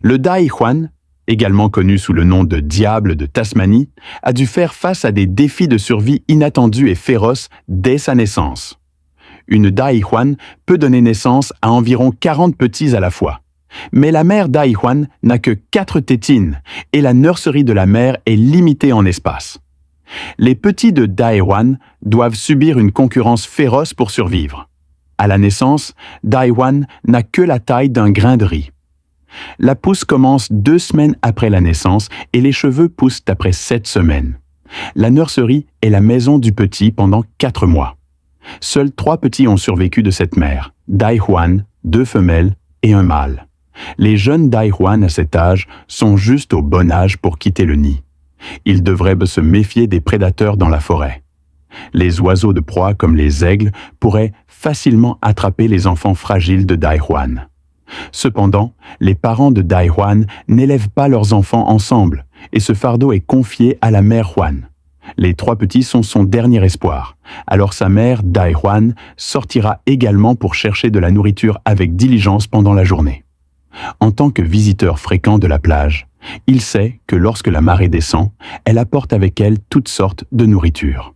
Le Dai Juan, également connu sous le nom de diable de Tasmanie, a dû faire face à des défis de survie inattendus et féroces dès sa naissance. Une Dai Juan peut donner naissance à environ 40 petits à la fois. Mais la mère Dai Juan n'a que 4 tétines et la nurserie de la mère est limitée en espace. Les petits de Dai Juan doivent subir une concurrence féroce pour survivre. À la naissance, Dai Juan n'a que la taille d'un grain de riz. La pousse commence 2 semaines après la naissance et les cheveux poussent après 7 semaines. La nurserie est la maison du petit pendant 4 mois. Seuls 3 petits ont survécu de cette mère, Dai Juan, 2 femelles et un mâle. Les jeunes Dai Juan à cet âge sont juste au bon âge pour quitter le nid. Ils devraient se méfier des prédateurs dans la forêt. Les oiseaux de proie comme les aigles pourraient facilement attraper les enfants fragiles de Dai Juan. Cependant, les parents de Dai Juan n'élèvent pas leurs enfants ensemble et ce fardeau est confié à la mère Juan. Les 3 petits sont son dernier espoir. Alors sa mère, Dai Juan, sortira également pour chercher de la nourriture avec diligence pendant la journée. En tant que visiteur fréquent de la plage, il sait que lorsque la marée descend, elle apporte avec elle toutes sortes de nourriture.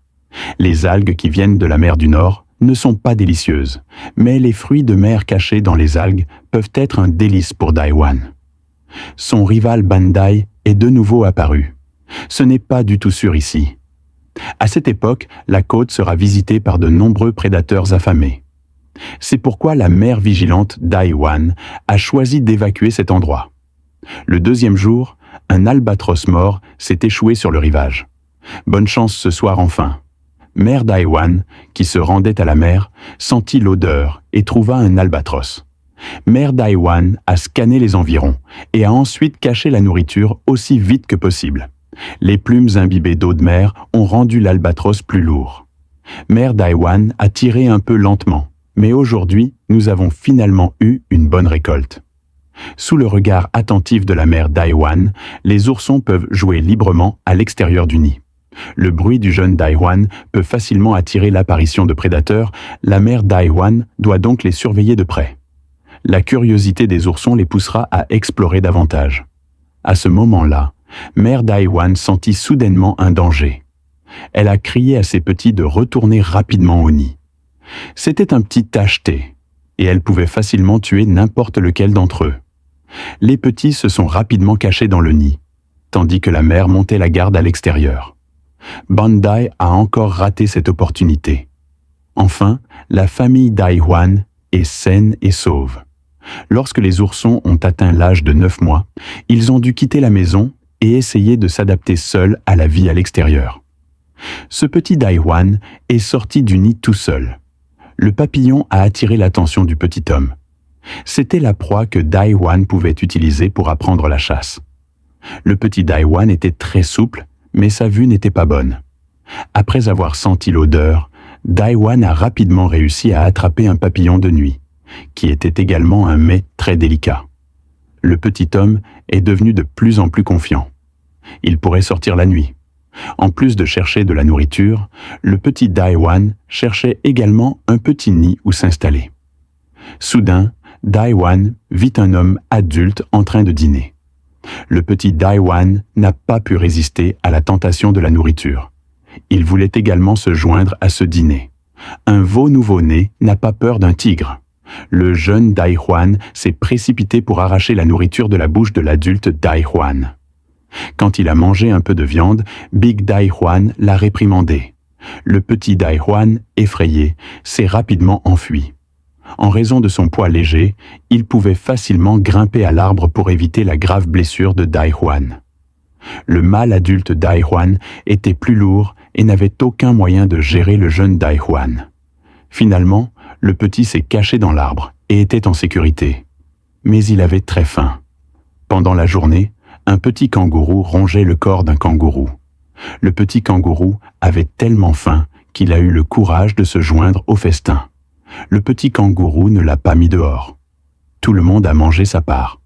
Les algues qui viennent de la mer du Nord ne sont pas délicieuses, mais les fruits de mer cachés dans les algues peuvent être un délice pour Dai Juan. Son rival Bandai est de nouveau apparu. Ce n'est pas du tout sûr ici. À cette époque, la côte sera visitée par de nombreux prédateurs affamés. C'est pourquoi la mère vigilante Dai Juan a choisi d'évacuer cet endroit. Le 2e jour, un albatros mort s'est échoué sur le rivage. Bonne chance ce soir enfin. Mère Dai Juan, qui se rendait à la mer, sentit l'odeur et trouva un albatros. Mère Dai Juan a scanné les environs et a ensuite caché la nourriture aussi vite que possible. Les plumes imbibées d'eau de mer ont rendu l'albatros plus lourd. Mère Dai Juan a tiré un peu lentement, mais aujourd'hui, nous avons finalement eu une bonne récolte. Sous le regard attentif de la mère Dai Juan, les oursons peuvent jouer librement à l'extérieur du nid. Le bruit du jeune Dai Juan peut facilement attirer l'apparition de prédateurs, la mère Dai Juan doit donc les surveiller de près. La curiosité des oursons les poussera à explorer davantage. À ce moment-là, mère Dai Juan sentit soudainement un danger. Elle a crié à ses petits de retourner rapidement au nid. C'était un petit tacheté, et elle pouvait facilement tuer n'importe lequel d'entre eux. Les petits se sont rapidement cachés dans le nid, tandis que la mère montait la garde à l'extérieur. Bandai a encore raté cette opportunité. Enfin, la famille Dai Juan est saine et sauve. Lorsque les oursons ont atteint l'âge de 9 mois, ils ont dû quitter la maison et essayer de s'adapter seuls à la vie à l'extérieur. Ce petit Dai Juan est sorti du nid tout seul. Le papillon a attiré l'attention du petit homme. C'était la proie que Dai Juan pouvait utiliser pour apprendre la chasse. Le petit Dai Juan était très souple, mais sa vue n'était pas bonne. Après avoir senti l'odeur, Dai Juan a rapidement réussi à attraper un papillon de nuit, qui était également un mets très délicat. Le petit homme est devenu de plus en plus confiant. Il pourrait sortir la nuit. En plus de chercher de la nourriture, le petit Dai Juan cherchait également un petit nid où s'installer. Soudain, Dai Juan vit un homme adulte en train de dîner. Le petit Dai Juan n'a pas pu résister à la tentation de la nourriture. Il voulait également se joindre à ce dîner. Un veau nouveau-né n'a pas peur d'un tigre. Le jeune Dai Juan s'est précipité pour arracher la nourriture de la bouche de l'adulte Dai Juan. Quand il a mangé un peu de viande, Big Dai Juan l'a réprimandé. Le petit Dai Juan, effrayé, s'est rapidement enfui. En raison de son poids léger, il pouvait facilement grimper à l'arbre pour éviter la grave blessure de Dai Juan. Le mâle adulte Dai Juan était plus lourd et n'avait aucun moyen de gérer le jeune Dai Juan. Finalement, le petit s'est caché dans l'arbre et était en sécurité. Mais il avait très faim. Pendant la journée, un petit kangourou rongeait le corps d'un kangourou. Le petit kangourou avait tellement faim qu'il a eu le courage de se joindre au festin. Le petit kangourou ne l'a pas mis dehors. Tout le monde a mangé sa part.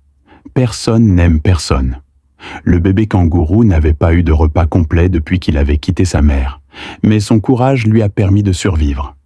Personne n'aime personne. Le bébé kangourou n'avait pas eu de repas complet depuis qu'il avait quitté sa mère, mais son courage lui a permis de survivre.